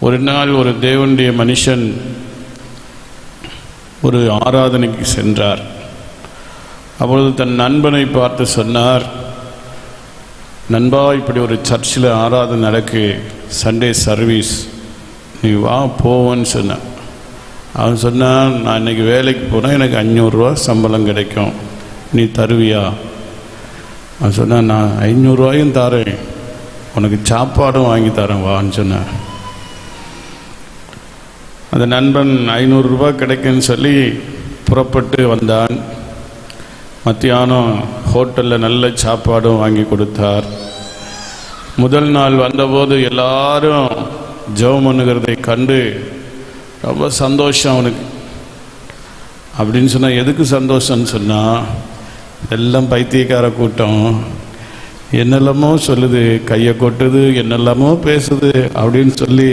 ஒரு நாள் ஒரு தேவனுடைய மனுஷன் ஒரு ஆராதனைக்கு சென்றார். அப்பொழுது தன் நண்பனை பார்த்து சொன்னார், நண்பா, இப்படி ஒரு சர்ச்சில் ஆராதனை நடக்கு, சண்டே சர்வீஸ், நீ வா போவோன்னு சொன்னான். அவன் சொன்னான், நான் இன்றைக்கி வேலைக்கு போனால் எனக்கு 500 ரூபா சம்பளம் கிடைக்கும், நீ தருவியா? அவன் சொன்னான், நான் 500 ரூபாயும் தரேன், உனக்கு சாப்பாடும் வாங்கி தரேன் வான்னு சொன்னான். அந்த நண்பன் 500 ரூபா கிடைக்குன்னு சொல்லி புறப்பட்டு வந்தான். மத்தியானம் ஹோட்டலில் நல்ல சாப்பாடும் வாங்கி கொடுத்தார். முதல் நாள் வந்தபோது எல்லாரும் ஜெபம் பண்ணுகிறதை கண்டு ரொம்ப சந்தோஷம் அவனுக்கு. அப்படின்னு சொன்னால் எதுக்கு சந்தோஷம்னு சொன்னால், எல்லாம் பைத்தியக்கார கூட்டம், என்னெல்லாமோ சொல்லுது, கையை கொட்டுது, என்னெல்லாமோ பேசுது அப்படின்னு சொல்லி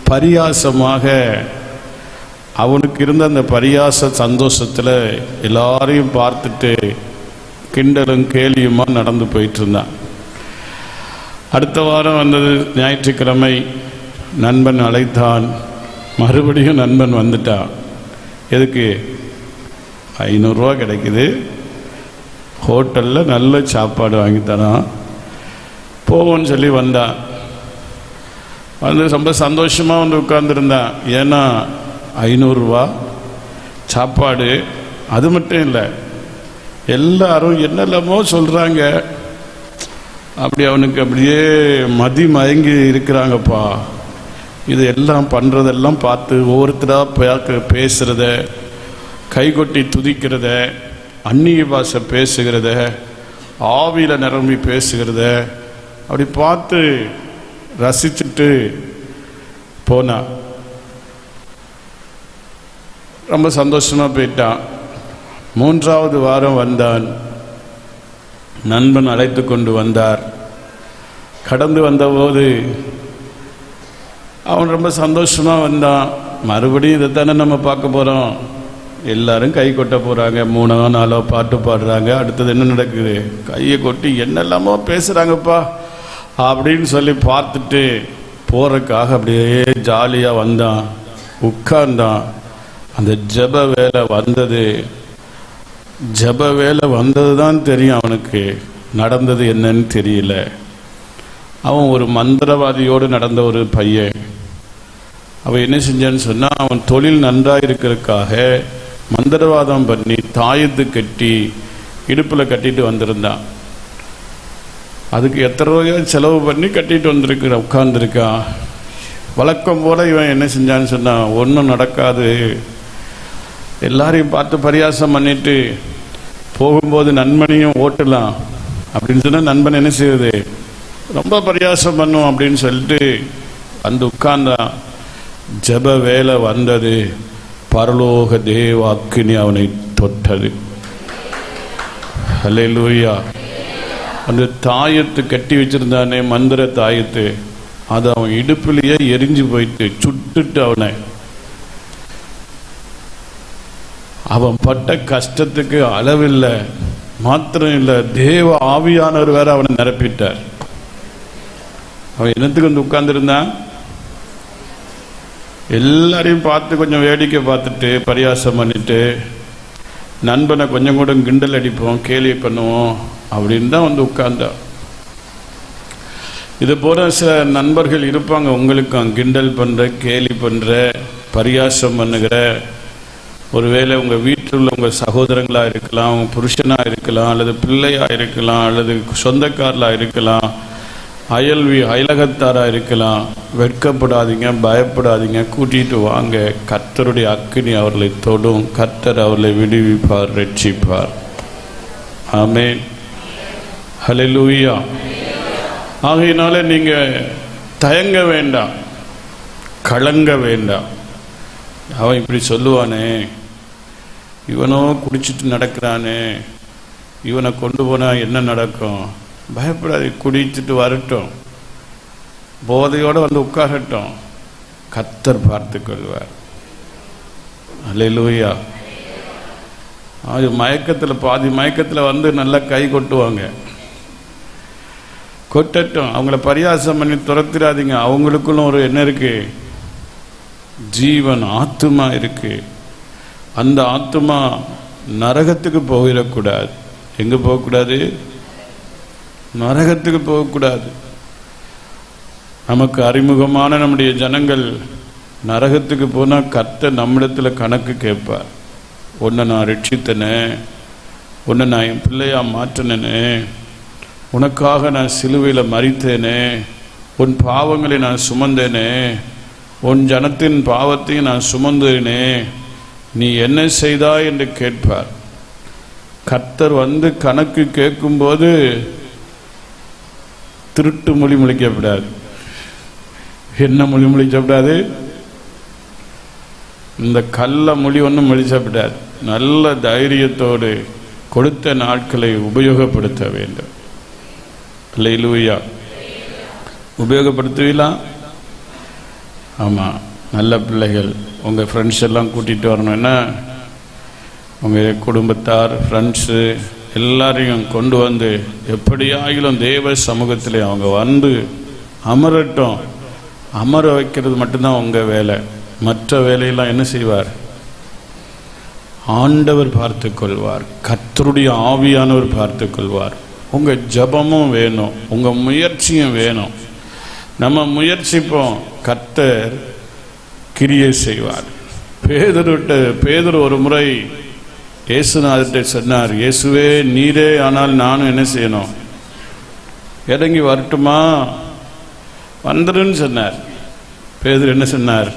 பரியாசமாக அவனுக்கு இருந்த அந்த பரியாச சந்தோஷத்தில் எல்லாரையும் பார்த்துட்டு கிண்டலும் கேலியுமா நடந்து போயிட்டு இருந்தான். அடுத்த வாரம் வந்தது ஞாயிற்றுக்கிழமை. நண்பன் அழைத்தான். மறுபடியும் நண்பன் வந்துட்டான். எதுக்கு? 500 ரூபா கிடைக்குது, ஹோட்டலில் நல்ல சாப்பாடு வாங்கி தரான், போவோன்னு சொல்லி வந்தான். வந்து ரொம்ப சந்தோஷமாக வந்து உட்கார்ந்துருந்தான். ஏன்னா 500 ரூபா சாப்பாடு. அது மட்டும் இல்லை, எல்லாரும் என்னெல்லாமோ சொல்கிறாங்க. அப்படி அவனுக்கு அப்படியே மயங்கி இருக்கிறாங்கப்பா. இது எல்லாம் பண்ணுறதெல்லாம் பார்த்து ஒவ்வொருத்தராக பேசுகிறத, கைகொட்டி துதிக்கிறத, அந்நிய பாஷை பேசுகிறத, ஆவியில் நிரம்பி பேசுகிறத அப்படி பார்த்து ரசிச்சுட்டு போனான். ரொம்ப சந்தோஷமாக போயிட்டான். 3வது வாரம் வந்தான். நண்பன் அழைத்து கொண்டு வந்தார். கடந்து வந்தபோது அவன் ரொம்ப சந்தோஷமாக வந்தான். மறுபடியும் இதைத்தானே நம்ம பார்க்க போகிறோம். எல்லாரும் கை கொட்ட போகிறாங்க, 3 4 பாட்டு பாடுறாங்க. அடுத்தது என்ன நடக்குது? கையை கொட்டி என்னெல்லாமோ பேசுகிறாங்கப்பா அப்படின்னு சொல்லி பார்த்துட்டு போகிறதுக்காக அப்படியே ஜாலியாக வந்தான், உட்கார்ந்தான். அந்த ஜெப வேலை வந்தது தான் தெரியும் அவனுக்கு. நடந்தது என்னன்னு தெரியல. அவன் ஒரு மந்திரவாதியோடு நடந்த ஒரு பையன். அவன் என்ன செஞ்சான்னு சொன்னால், அவன் தொழில் நன்றாக இருக்கிறதுக்காக மந்திரவாதம் பண்ணி தாயத்து கட்டி இடுப்பில் கட்டிட்டு வந்திருந்தான். அதுக்கு எத்தனை ரூபாயோ செலவு பண்ணி கட்டிட்டு உட்கார்ந்துருக்கான். வழக்கம் போல் இவன் என்ன செஞ்சான்னு சொன்னான், ஒன்றும் நடக்காது, எல்லாரையும் பார்த்து பரியாசம் பண்ணிட்டு போகும்போது நண்பனையும் ஓட்டலாம் அப்படின்னு சொன்னால், நண்பன் என்ன செய்யுது, ரொம்ப பரியாசம் பண்ணும் அப்படின்னு சொல்லிட்டு வந்து உட்கார்ந்தான். ஜெப வேலை வந்தது. பரலோக தேவ அக்கினி அவனை தொட்டது. ஹல்லேலூயா. அந்த தாயத்து கட்டி வச்சிருந்தானே, மந்திர தாயத்து, அது அவன் இடுப்பிலேயே எரிஞ்சு போயிட்டு சுட்டுட்டு அவன் பட்ட கஷ்டத்துக்கு அளவில்லை. மாத்திரம் இல்லை, தேவ ஆவியானவர் வேற அவனை நிரப்பிட்டார். அவன் என்னத்துக்கு வந்து உட்கார்ந்துருந்தான்? எல்லாரையும் பார்த்து கொஞ்சம் வேடிக்கை பார்த்துட்டு பரியாசம் பண்ணிட்டு, நண்பனை கொஞ்சம் கூட கிண்டல் அடிப்போம், கேலி பண்ணுவோம் அப்படின்னு தான் வந்து உட்கார்ந்தான். இது போல சில நண்பர்கள் இருப்பாங்க உங்களுக்கும். கிண்டல் பண்ணுற, கேலி பண்ணுற, பரியாசம் பண்ணுகிற. ஒருவேளை உங்கள் வீட்டில் உள்ள உங்கள் சகோதரங்களாக இருக்கலாம், உங்கள் புருஷனாக இருக்கலாம், அல்லது பிள்ளையாக இருக்கலாம், அல்லது சொந்தக்காரலாக இருக்கலாம், அயலகத்தாராக இருக்கலாம். வெட்கப்படாதீங்க, பயப்படாதீங்க, கூட்டிகிட்டு வாங்க. கர்த்தருடைய அக்கினி அவர்களை தொடும். கர்த்தர் அவர்களை விடுவிப்பார், ரட்சிப்பார். ஆமென். ஹல்லேலூயா. ஆகையினால நீங்கள் தயங்க வேண்டாம், கலங்க வேண்டாம். அவன் இப்படி சொல்லுவானே, இவனோ குடிச்சிட்டு நடக்கிறானே, இவனை கொண்டு போனால் என்ன நடக்கும்? பயப்படாது, குடிச்சிட்டு வரட்டும், போதையோடு வந்து உட்காரட்டும், கர்த்தர் பார்த்து கொள்வார். அல்லேலூயா. அது மயக்கத்தில், பாதி மயக்கத்தில் வந்து நல்லா கை கொட்டுவாங்க. கொட்டட்டும். அவங்கள பரியாசம் பண்ணி துரத்திடாதீங்க. அவங்களுக்குள்ள ஒரு என்ன இருக்கு? ஜீவன், ஆத்துமா இருக்கு. அந்த ஆத்துமா நரகத்துக்கு போயிடக்கூடாது. எங்க போகக்கூடாது? நரகத்துக்கு போகக்கூடாது. நமக்கு அறிமுகமான நம்முடைய ஜனங்கள் நரகத்துக்கு போனா கர்த்தர் நம்மிடத்துல கணக்கு கேட்பார். உன்னை நான் ரட்சித்தனே, உன்னை நான் என் பிள்ளையா மாற்றினேனே, உனக்காக நான் சிலுவையில் மரித்தேனே, உன் பாவங்களை நான் சுமந்தேனே, உன் ஜனத்தின் பாவத்தையும் நான் சுமந்தேனே, நீ என்ன செய்தாய் என்று கேட்பார். கர்த்தர் வந்து கணக்கு கேட்கும்போது திருட்டு மொழி முழிக்கப்படாது. என்ன மொழி முழிக்கப்படாது? இந்த கள்ள மொழி ஒன்றும் முழிக்கப்படாது. நல்ல தைரியத்தோடு கொடுத்த நாட்களை உபயோகப்படுத்த வேண்டும். அல்லேலூயா. உபயோகப்படுத்துவீங்களா? ஆமாம். நல்ல பிள்ளைகள் உங்கள் ஃப்ரெண்ட்ஸ் எல்லாம் கூட்டிகிட்டு வரணும்னா உங்கள் குடும்பத்தார், ஃப்ரெண்ட்ஸு எல்லாரையும் கொண்டு வந்து எப்படியாகிலும் தேவ சமூகத்தில் அவங்க வந்து அமரட்டும். அமர வைக்கிறது மட்டும்தான் உங்கள் வேலை. மற்ற வேலையெல்லாம் என்ன செய்வார்? ஆண்டவர் பார்த்து கொள்வார். கர்த்தருடைய ஆவியானவர் பார்த்து கொள்வார். உங்கள் ஜபமும் வேணும், உங்கள் முயற்சியும் வேணும். நம்ம முயற்சிப்போம், கர்த்தர் கிரியை செய்வார். பேதுரு ஒரு முறை இயேசுநாதர்கிட்ட சொன்னார், இயேசுவே நீரே ஆனால் நானும் என்ன செய்யணும்? இறங்கி வரட்டுமா? வந்துடுன்னு சொன்னார். பேதுரு என்ன சொன்னார்?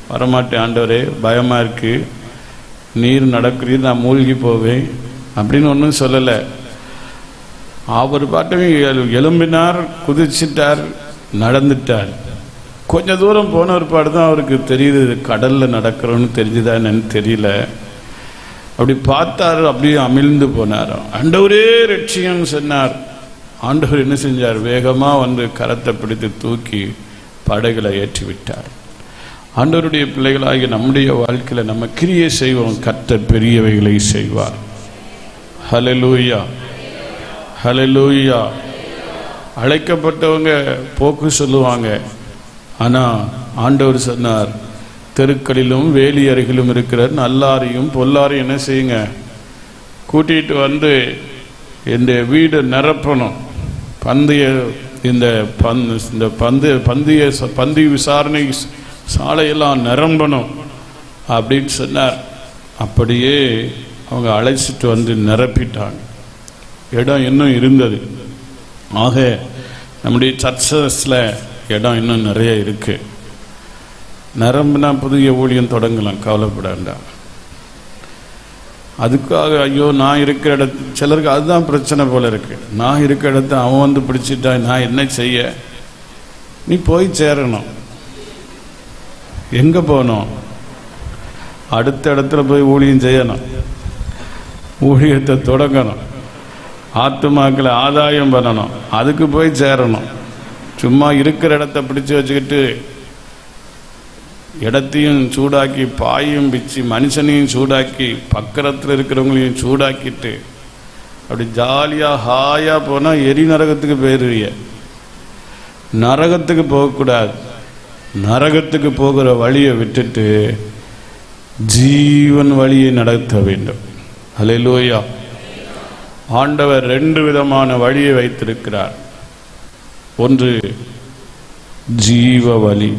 வரமாட்டேன் ஆண்டவரே, பயமா இருக்கு, நீர் நடக்கிறீர், நான் மூழ்கி போவேன் அப்படின்னு ஒன்றும் சொல்லலை. அவர் பாட்டும் எழும்பினார், குதிச்சிட்டார், நடந்துட்டார். கொஞ்ச தூரம் போன ஒரு பாடு தான் அவருக்கு தெரியுது கடல்ல நடக்கிறோன்னு தெரிஞ்சுதா என்னன்னு தெரியல. அப்படி பார்த்தாரு, அப்படியே அமிழ்ந்து போனார். ஆண்டவரே ரட்சியம் சொன்னார். ஆண்டவர் என்ன செஞ்சார்? வேகமா வந்து கரத்தை பிடித்து தூக்கி படகுகளை ஏற்றி விட்டார். ஆண்டவருடைய பிள்ளைகளாகிய நம்முடைய வாழ்க்கையில நம்ம கிரியை செய்வோம், கர்த்தர் பெரியவைகளை செய்வார். ஹல்லேலூயா, ஹல்லேலூயா. அழைக்கப்பட்டவங்க போக்கு சொல்லுவாங்க, ஆனா ஆண்டவர் சொன்னார், தெருக்களிலும் வேலி அருகிலும் இருக்கிற நல்லாரையும் பொல்லாரையும் என்ன செய்யுங்க? கூட்டிட்டு வந்து இந்த வீடு நிரப்பணும். பந்தி விசாரணை சாலையெல்லாம் நிரம்பணும் அப்படின்னு சொன்னார். அப்படியே அவங்க அழைச்சிட்டு வந்து நிரப்பிட்டாங்க. இடம் இன்னும் இருந்தது. ஆக நம்முடைய சர்ச்சஸ்ல இடம் இன்னும் நிறைய இருக்கு. நிரம்பினா புதிய ஊழியம் தொடங்கலாம், கவலைப்பட வேண்டாம். அதுக்காக ஐயோ நான் இருக்கிற இடத்து, சிலருக்கு அதுதான் பிரச்சனை போல இருக்கு. நான் இருக்கிற இடத்த அவன் வந்து பிடிச்சிட்டா நான் என்ன செய்ய? நீ போய் சேரணும். எங்க போகணும்? அடுத்த இடத்துல போய் ஊழியம் செய்யணும், ஊழியத்தை தொடங்கணும், ஆத்துமாக்களை ஆதாயம் பண்ணணும், அதுக்கு போய் சேரணும். சும்மா இருக்கிற இடத்த பிடிச்சு வச்சுக்கிட்டு இடத்தையும் சூடாக்கி, பாயும் பிச்சு, மனுஷனையும் சூடாக்கி, பக்கத்தில் இருக்கிறவங்களையும் சூடாக்கிட்டு அப்படி ஜாலியா ஹாயா போனா எரி நரகத்துக்கு போயிருவீங்க. நரகத்துக்கு போகக்கூடாது. நரகத்துக்கு போகிற வழியை விட்டுட்டு ஜீவன் வழியை நடத்த வேண்டும். அல்லேலூயா. ஆண்டவர் 2 விதமான வழியை வைத்திருக்கிறார். ஒன்று ஜீவ வழி,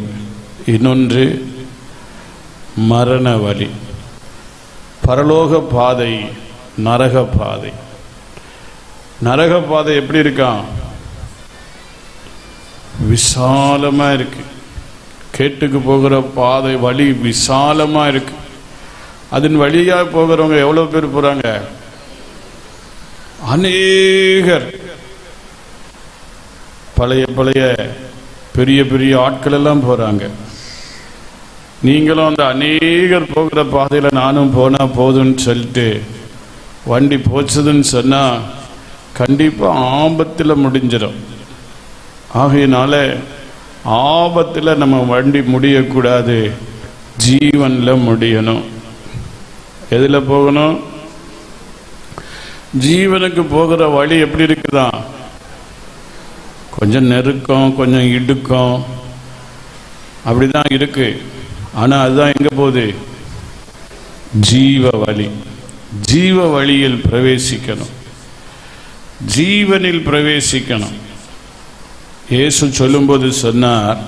இன்னொன்று மரண வழி. பரலோக பாதை, நரக பாதை. நரக பாதை எப்படி இருக்கான்? விசாலமா இருக்கு. கேட்டுக்கு போகிற பாதை வழி விசாலமா இருக்கு. அதன் வழியா போகிறவங்க எவ்வளவு பேர் போறாங்க? அநேகர். பழைய பெரிய பெரிய ஆட்கள் எல்லாம் போறாங்க. நீங்களும் அந்த அநேகர் போகிற பாதையில நானும் போனா போதுன்னு சொல்லிட்டு வண்டி போச்சுதுன்னு சொன்னா கண்டிப்பா ஆபத்துல முடிஞ்சிடும். ஆகையினால ஆபத்துல நம்ம வண்டி முடியக்கூடாது, ஜீவன்ல முடியணும். எதுல போகணும்? ஜீவனுக்கு போகிற வழி எப்படி இருக்குதா? கொஞ்சம் நெருக்கம், கொஞ்சம் இடுக்கம், அப்படிதான் இருக்கு. ஆனா அதுதான் எங்க போகுது? ஜீவ வழி. ஜீவ வழியில் பிரவேசிக்கணும், ஜீவனில் பிரவேசிக்கணும். இயேசு சொல்லும்போது சொன்னார்,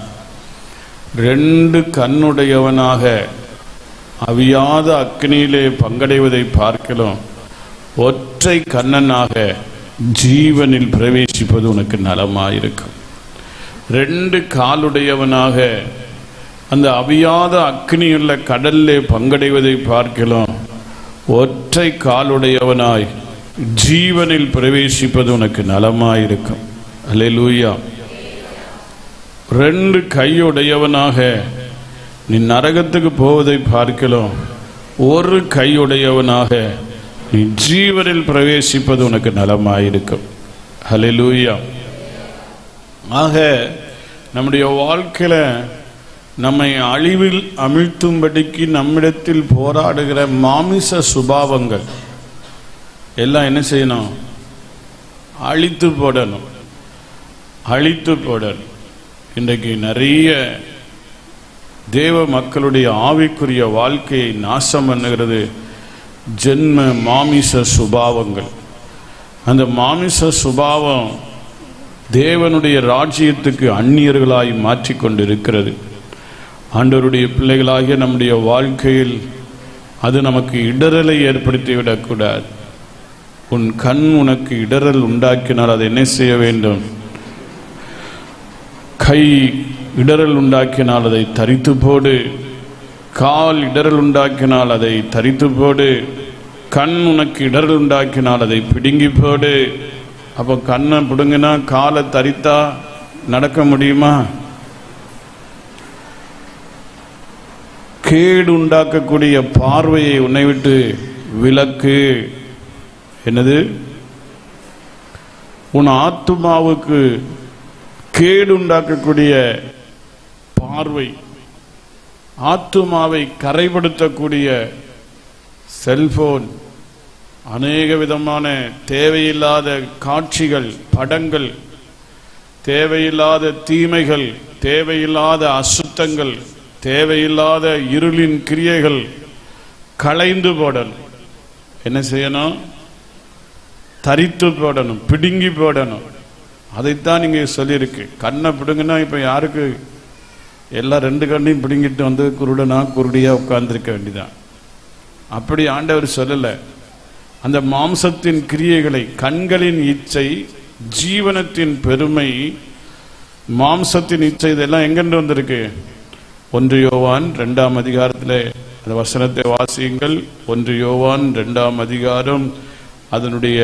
2 கண்ணுடையவனாக அவியாத அக்னியிலே பங்கடைவதை பார்க்கலாம், ஒற்றை கண்ணனாக ஜீவனில் பிரவேசிப்பது உனக்கு நலமாயிருக்கும். 2 காலுடையவனாக அந்த அவியாத அக்னியுள்ள கடல்லே பங்கடைவதை பார்க்கலாம், ஒற்றை காலுடையவனாய் ஜீவனில் பிரவேசிப்பது உனக்கு நலமாயிருக்கும். அல்லேலூயா. 2 கையுடையவனாக நீ நரகத்துக்கு போவதை பார்க்கலாம், ஒரு கையுடையவனாக நீ ஜீவனில் பிரவேசிப்பது உனக்கு நலமாயிருக்கும். அல்லேலூயா. ஆக நம்முடைய வாழ்க்கையில நம்மை அழிவில் அமிழ்த்தும்படிக்கு நம்மிடத்தில் போராடுகிற மாமிச சுபாவங்கள் எல்லாம் என்ன செய்யணும்? அழித்து போடணும், அழித்து போடணும். இன்றைக்கு நிறைய தேவ மக்களுடைய ஆவிக்குரிய வாழ்க்கையை நாசம் பண்ணுகிறது ஜென்ம மாமிச சுபாவங்கள். அந்த மாமிச சுபாவம் தேவனுடைய ராஜ்யத்துக்கு அந்நியர்களாய் மாற்றிக்கொண்டிருக்கிறது. ஆண்டவருடைய பிள்ளைகளாகிய நம்முடைய வாழ்க்கையில் அது நமக்கு இடரலை ஏற்படுத்திவிடக்கூடாது. உன் கண் உனக்கு இடரல் உண்டாக்கினால் அதை என்ன செய்ய வேண்டும்? கை இடரல் உண்டாக்கினால் அதை தரித்து போடு, கால் இடரல் உண்டாக்கினால் அதை தரித்து போடு, கண் உனக்கு இடரல் உண்டாக்கினால் அதை பிடுங்கி போடு. அப்போ கண்ணை பிடுங்கினா காலை தரித்தா நடக்க முடியுமா? கேடு உண்டாக்கக்கூடிய பார்வையை உன்னை விட்டு விலக்கு. என்னது? உன் ஆத்துமாவுக்கு கேடு உண்டாக்கக்கூடிய பார்வை, ஆத்துமாவை கரைப்படுத்தக்கூடிய செல்போன், அநேக விதமான தேவையில்லாத காட்சிகள், படங்கள், தேவையில்லாத தீமைகள், தேவையில்லாத அசுத்தங்கள், தேவையில்லாத இருளின் கிரியைகள் களைந்து போடணும். என்ன செய்யணும்? தரித்து போடணும், பிடுங்கி போடணும். அதைத்தான் நீங்க சொல்லியிருக்கு. கண்ணை பிடுங்கினா இப்ப யாருக்கு? எல்லாம் 2 கண்ணையும் பிடுங்கிட்டு வந்து குருடனா குருடியா உட்கார்ந்துருக்க வேண்டியதான். அப்படி ஆண்டவர் சொல்லல. அந்த மாம்சத்தின் கிரியைகளை, கண்களின் இச்சை, ஜீவனத்தின் பெருமை, மாம்சத்தின் இச்சை, இதெல்லாம் எங்கென்று வந்திருக்கு? 1 யோவான் 2ஆம் அதிகாரத்தில் அந்த வசனத்தை வாசியுங்கள். 1 யோவான் 2ஆம் அதிகாரம் அதனுடைய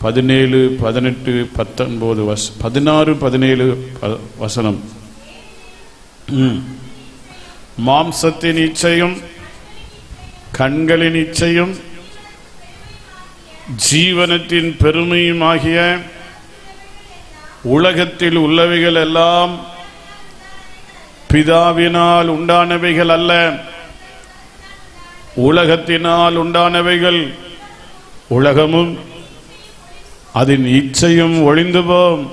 17, 18, 19 16, 17 வசனம். மாம்சத்தின் இச்சையும் கண்களின் இச்சையும் ஜீவனத்தின் பெருமையும் ஆகிய உலகத்தில் உள்ளவைகள் எல்லாம் பிதாவினால் உண்டானவைகள் அல்ல, உலகத்தினால் உண்டானவைகள். உலகமும் அதன் இச்சையும் ஒளிந்து போம்,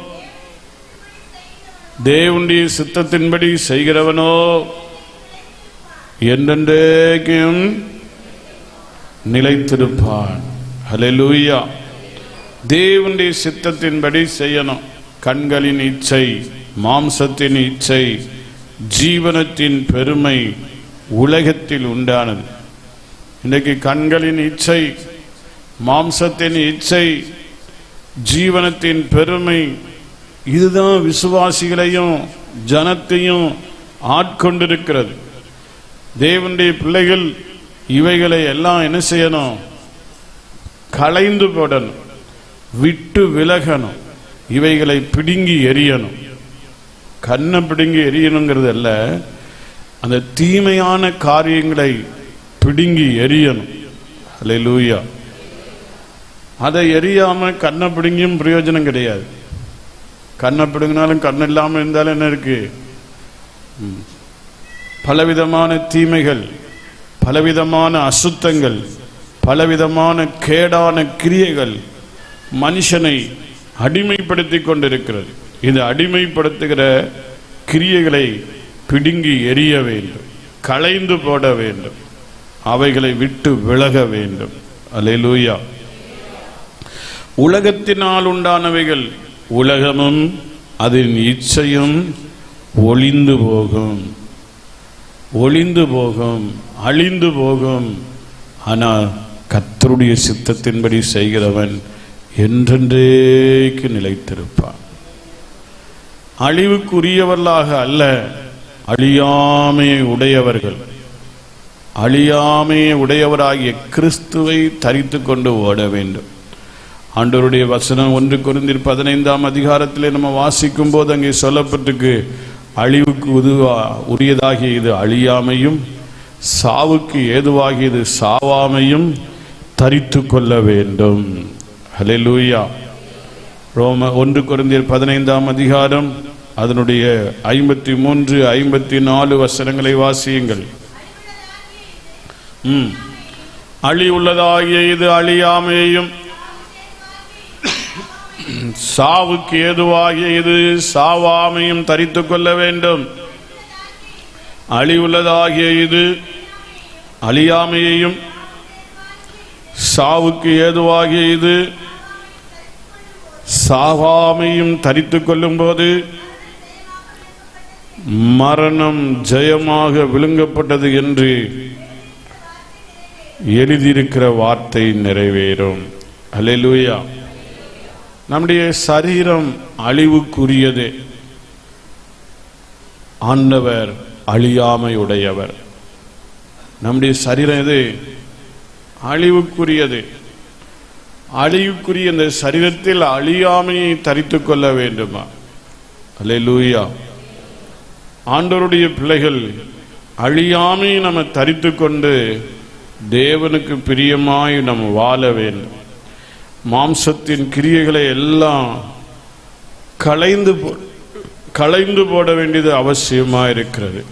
தேவனுடைய சித்தத்தின்படி செய்கிறவனோ என்றென்றைக்கும் நிலைத்திருப்பான். ஹல்லேலூயா. தேவனுடைய சித்தத்தின்படி செய்யணும். கண்களின் இச்சை, மாம்சத்தின் இச்சை, ஜீவனத்தின் பெருமை உலகத்தில் உண்டானது. இன்றைக்கு கண்களின் இச்சை, மாம்சத்தின் இச்சை, ஜீவனத்தின் பெருமை, இதுதான் விசுவாசிகளையும் ஜனத்தையும் ஆட்கொண்டிருக்கிறது. தேவனுடைய பிள்ளைகள் இவைகளை எல்லாம் என்ன செய்யணும்? களைந்து போடணும், விட்டு விலகணும், இவைகளை பிடுங்கி எரியணும். கண்ணை பிடுங்கி எரியணுங்கிறது அல்ல, அந்த தீமையான காரியங்களை பிடுங்கி எரியணும். அல்லேலூயா. அதை எரியாம கண்ணை பிடுங்கியும் பிரயோஜனம் கிடையாது. கண்ணை பிடுங்கினாலும் கண் இல்லாமல் இருந்தாலும் என்ன இருக்கு? பலவிதமான தீமைகள், பலவிதமான அசுத்தங்கள், பலவிதமான கேடான கிரியைகள் மனுஷனை அடிமைப்படுத்தி கொண்டிருக்கிறது. இந்த அடிமைப்படுத்துகிற கிரியைகளை பிடுங்கி எறிய வேண்டும், களைந்து போட வேண்டும், அவைகளை விட்டு விலக வேண்டும். அல்லேலூயா. உலகத்தினால் உண்டானவைகள், உலகமும் அதன் இச்சையும் ஒளிந்து போகும், ஒளிந்து போகும், அழிந்து போகும். ஆனால் கர்த்தருடைய சித்தத்தின்படி செய்கிறவன் என்றென்றைக்கு நிலைத்திருப்பான். அழிவுக்குரியவர்களாக அல்ல, அழியாமையை உடையவர்கள், அழியாமையை உடையவராகிய கிறிஸ்துவை தரித்து கொண்டு ஓட வேண்டும். ஆண்டவருடைய வசனம் 1 கொரிந்தியர் 15ஆம் அதிகாரத்திலே நம்ம வாசிக்கும் போது அங்கே சொல்லப்பட்டிருக்கு, அழிவுக்கு உரியதாகிய இது அழியாமையும், சாவுக்கு ஏதுவாகியது சாவாமையும் தரித்து கொள்ள வேண்டும். ஹல்லேலூயா. 1 கொரிந்தியர் 15ஆம் அதிகாரம் அதனுடைய 53, 54 வசனங்களை வாசியுங்கள். அழிவுள்ளதாகிய இது அழியாமையும், சாவுக்கு ஏதுவாகிய இது சாவாமையும் தரித்து கொள்ள வேண்டும். அழிவுள்ளதாகிய இது அழியாமையையும், சாவுக்கு ஏதுவாகிய இது சாவாமையும் தரித்து கொள்ளும் போது மரணம் ஜெயமாக விழுங்கப்பட்டது என்று எழுதியிருக்கிற வார்த்தை நிறைவேறும். அல்லேலூயா. நம்முடைய சரீரம் அழிவுக்குரியது, ஆண்டவர் அழியாமை உடையவர். நம்முடைய சரீரம் எது? அழிவுக்குரியது. அழிவுக்குரிய இந்த சரீரத்தில் அழியாமையை தரித்து கொள்ள வேண்டுமா? அல்லேலூயா. ஆண்டவருடைய பிள்ளைகள் அழியாமையை நம்ம தரித்து கொண்டு தேவனுக்கு பிரியமாய் நம்ம வாழ வேண்டும். மாம்சத்தின் கிரியைகளை எல்லாம் களைந்து போட வேண்டியது அவசியமா இருக்கிறது.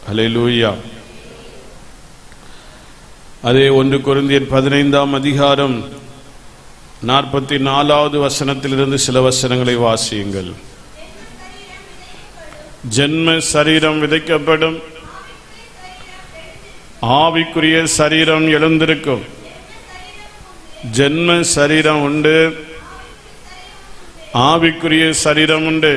அல்லேலூயா. அதே 1 கொரிந்தியர் 15ஆம் அதிகாரம் 44வது வசனத்திலிருந்து சில வசனங்களை வாசியுங்கள். ஜென்ம சரீரம் விதைக்கப்படும், ஆவிக்குரிய சரீரம் எழுந்திருக்கும். ஜென்ம சரீரம் உண்டு, ஆவிக்குரிய சரீரம் உண்டு.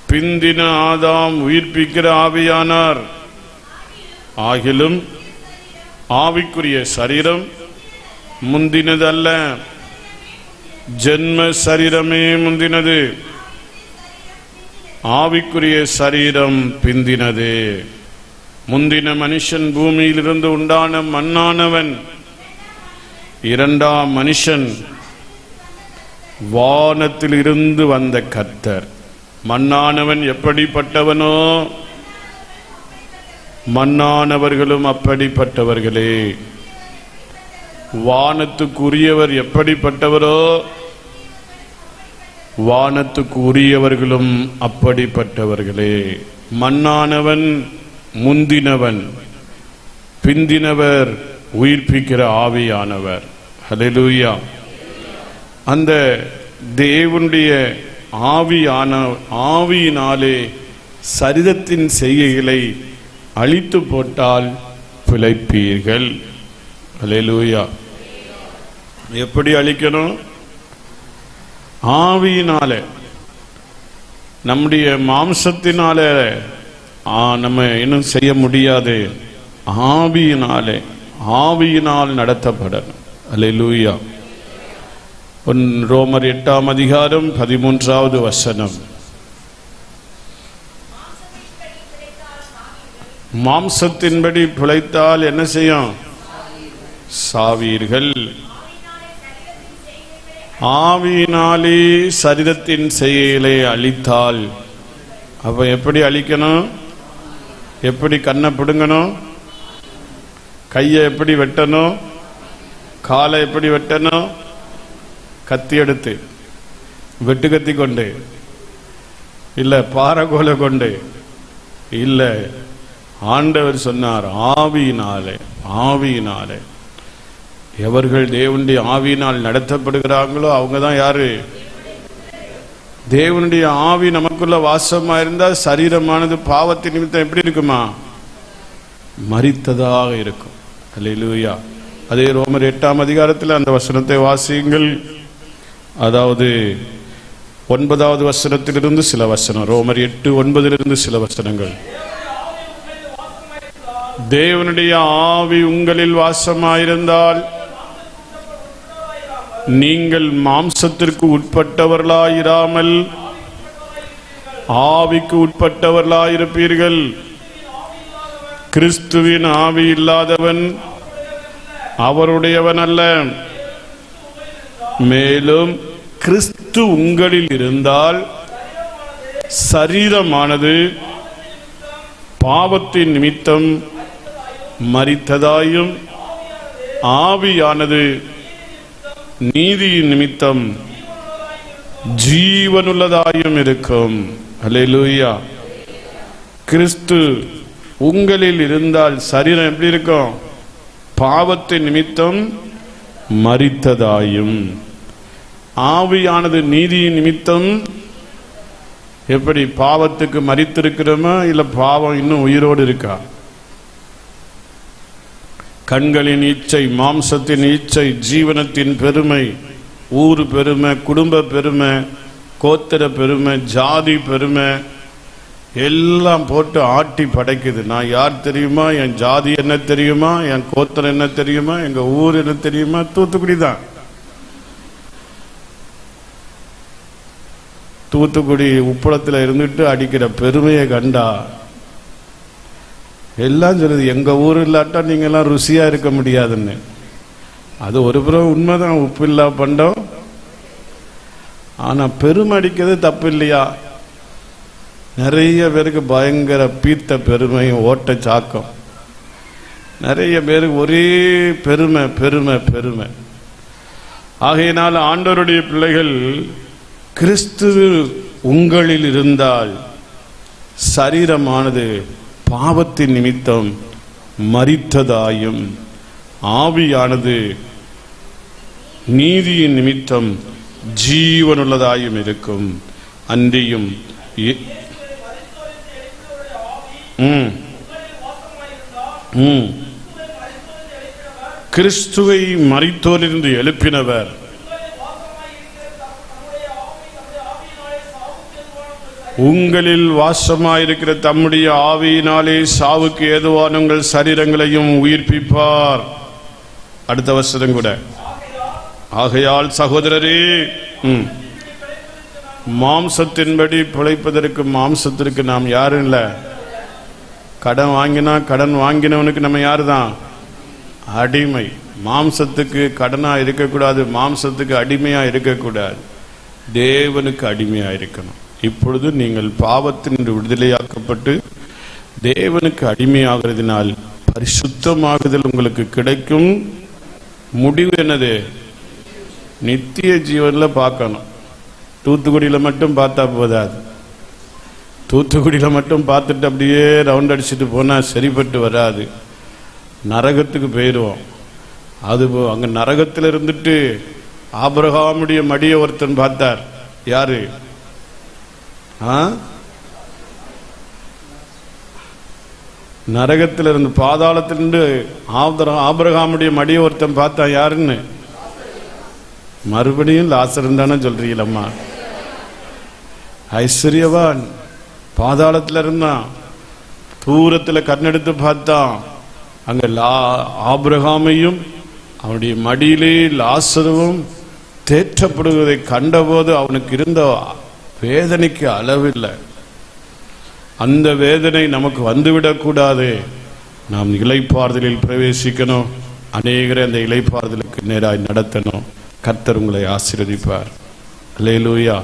பிந்தின ஆதாம் உயிர்ப்பிக்கிற ஆவியானார். ஆகிலும் ஆவிக்குரிய சரீரம் முந்தினதல்ல, ஜென்ம சரீரமே முந்தினது, ஆவிக்குரிய சரீரம் பிந்தினது. முந்தின மனுஷன் பூமியிலிருந்து உண்டான மண்ணானவன், இரண்டாம் மனுஷன் வானத்தில் இருந்து வந்த கர்த்தர். மண்ணானவன் எப்படிப்பட்டவனோ மண்ணானவர்களும் அப்படிப்பட்டவர்களே. வானத்துக்குரியவர் எப்படிப்பட்டவரோ வானத்துக்குரியவர்களும் அப்படிப்பட்டவர்களே. மண்ணானவன் முந்தினவன், பிந்தினவர் உயிர்ப்பிக்கிற ஆவியானவர். ஹல்லேலூயா. அந்த தேவனுடைய ஆவியினாலே சரீரத்தின் செய்கைகளை அழித்து போட்டால் பிழைப்பீர்கள். ஹல்லேலூயா. எப்படி அழிக்கணும்? ஆவியினாலே. நம்முடைய மாம்சத்தினாலே நம்ம இன்னும் செய்ய முடியாது. ஆவியினாலே, ஆவியினால் நடத்தப்படணும். அல்லேலூயா. ரோமர் 8ஆம் அதிகாரம் 13வது வசனம். மாம்சத்தின்படி பிழைத்தால் என்ன செய்யும்? சாவீர்கள். ஆவியினாலே சரீரத்தின் செயலை அழித்தால், அப்ப எப்படி அழிக்கணும்? எப்படி கண்ணை பிடுங்கணும்? கையை எப்படி வெட்டணும்? காலை எப்படி வெட்டணும்? கத்தி எடுத்து, வெட்டு கத்தி கொண்டு, இல்ல பாறைகோலை கொண்டு, இல்ல ஆண்டவர் சொன்னார், ஆவியினாலே. ஆவியினாலே எவர்கள் தேவனுடைய ஆவியினால் நடத்தப்படுகிறாங்களோ அவங்க தான் யாரு? தேவனுடைய ஆவி நமக்குள்ள வாசமா இருந்தால் சரீரமானது பாவத்தின் நிமித்தம் எப்படி இருக்குமா? மரித்ததாக இருக்கும். அல்லேலூயா. அதே ரோமர் 8ஆம் அதிகாரத்தில் அந்த வசனத்தை வாசியுங்கள். அதாவது 9வது வசனத்திலிருந்து சில வசனம். ரோமர் 8:9 சில வசனங்கள். தேவனுடைய ஆவி உங்களில் வாசமாயிருந்தால் நீங்கள் மாம்சத்திற்கு உட்பட்டவர்களாயிராமல் ஆவிக்கு உட்பட்டவர்களாயிருப்பீர்கள். கிறிஸ்துவின் ஆவி இல்லாதவன் அவருடையவன் அல்ல. மேலும் கிறிஸ்து உங்களில் இருந்தால் சரீரமானது பாவத்தின் நிமித்தம் மரித்ததாயும் ஆவியானது நீதியின் நிமித்தம் ஜீவனுள்ளதாயும் இருக்கும். அல்லேலூயா. கிறிஸ்து உங்களில் இருந்தால் சரீரம் எப்படி இருக்கும்? பாவத்தின் நிமித்தம் மரித்ததாயும் ஆவியானது நீதியின் நிமித்தம் எப்படி? பாவத்துக்கு மரித்திருக்கிறோமா இல்ல பாவம் இன்னும் உயிரோடு இருக்கா? கண்களின் இச்சை, மாம்சத்தின் இச்சை, ஜீவனத்தின் பெருமை, ஊர் பெருமை, குடும்ப பெருமை, கோத்திர பெருமை, ஜாதி பெருமை எல்லாம் போட்டு ஆட்டி படைக்குது. நான் யார் தெரியுமா? என் ஜாதி என்ன தெரியுமா? என் கோத்திரம் என்ன தெரியுமா? எங்க ஊர் என்ன தெரியுமா? தூத்துக்குடி தான். தூத்துக்குடி உப்பளத்தில் இருந்துட்டு அடிக்கிற பெருமையை கண்டா எல்லாம் சொல்லுது, எங்க ஊர் இல்லாட்டா நீங்க எல்லாம் ருசியா இருக்க முடியாதுன்னு. அது ஒரு புறம் உண்மைதான், உப்பு இல்லா பண்டம். ஆனா பெருமை அடிக்கிறது தப்பு இல்லையா? நிறைய பேருக்கு பயங்கர பீத்த பெருமையும் ஓட்ட சாக்கம். நிறைய பேருக்கு ஒரே பெருமை பெருமை பெருமை. ஆகையினால் ஆண்டவருடைய பிள்ளைகள், கிறிஸ்து உங்களில் இருந்தால் சரீரமானது பாவத்தின் நிமித்தம் மரித்ததாயும் ஆவியானது நீதியின் நிமித்தம் ஜீவனுள்ளதாயும் இருக்கும். அன்றியும் கிறிஸ்துவை மரித்தோரிலிருந்து எழுப்பினவர் உங்களில் வாசமாயிருக்கிற தம்முடைய ஆவியினாலே சாவுக்கு ஏதுவான உங்கள் சரீரங்களையும் உயிர்ப்பிப்பார். அடுத்த வசனம் கூட. ஆகையால் சகோதரரே, மாம்சத்தின்படி பிழைப்பதற்கு மாம்சத்திற்கு நாம் யாரும் இல்லை. கடன் வாங்கினா கடன் வாங்கினவனுக்கு நம்ம யாரு தான்? அடிமை. மாம்சத்துக்கு கடனா இருக்கக்கூடாது, மாம்சத்துக்கு அடிமையா இருக்கக்கூடாது, தேவனுக்கு அடிமையா இருக்கணும். இப்பொழுது நீங்கள் பாவத்தின் விடுதலையாக்கப்பட்டு தேவனுக்கு அடிமையாகிறதுனால் பரிசுத்தமாகுதல் உங்களுக்கு கிடைக்கும். முடிவு என்னது? நித்திய ஜீவன்ல பார்க்கணும். தூத்துக்குடியில மட்டும் பார்த்தா போதாது. தூத்துக்குடியில மட்டும் பார்த்துட்டு அப்படியே ரவுண்ட் அடிச்சுட்டு போனா சரிப்பட்டு வராது. நரகத்துக்கு போயிடுவோம். அது அங்க நரகத்தில் இருந்துட்டு ஆபிரகாமுடைய மடியை ஒருத்தன் பார்த்தார். யாரு? நரகத்தில் இருந்து பாதாளத்திலிருந்து ஆபிரகாமுடைய மடியை ஒருத்தன் பார்த்தா. யாருன்னு? மறுபடியும் லாசர் தானே சொல்றீங்களம்மா? ஐஸ்வர்யவான் பாதாளத்தில் இருந்தான். தூரத்தில் கண்ணெடுத்து பார்த்தான். அங்க ஆபிரகாமையும் அவனுடைய மடியிலே லாசருவும் தேற்றப்படுவதை கண்டபோது அவனுக்கு இருந்த வேதனைக்கு அளவில்லை. அந்த வேதனை நமக்கு வந்துவிடக்கூடாது. நாம் இளைப்பாறுதலில் பிரவேசிக்கணும். அநேகரை அந்த இளைப்பாறுதலுக்கு நேராய் நடத்தணும். கர்த்தர் உங்களை ஆசீர்வதிப்பார். அல்லேலூயா.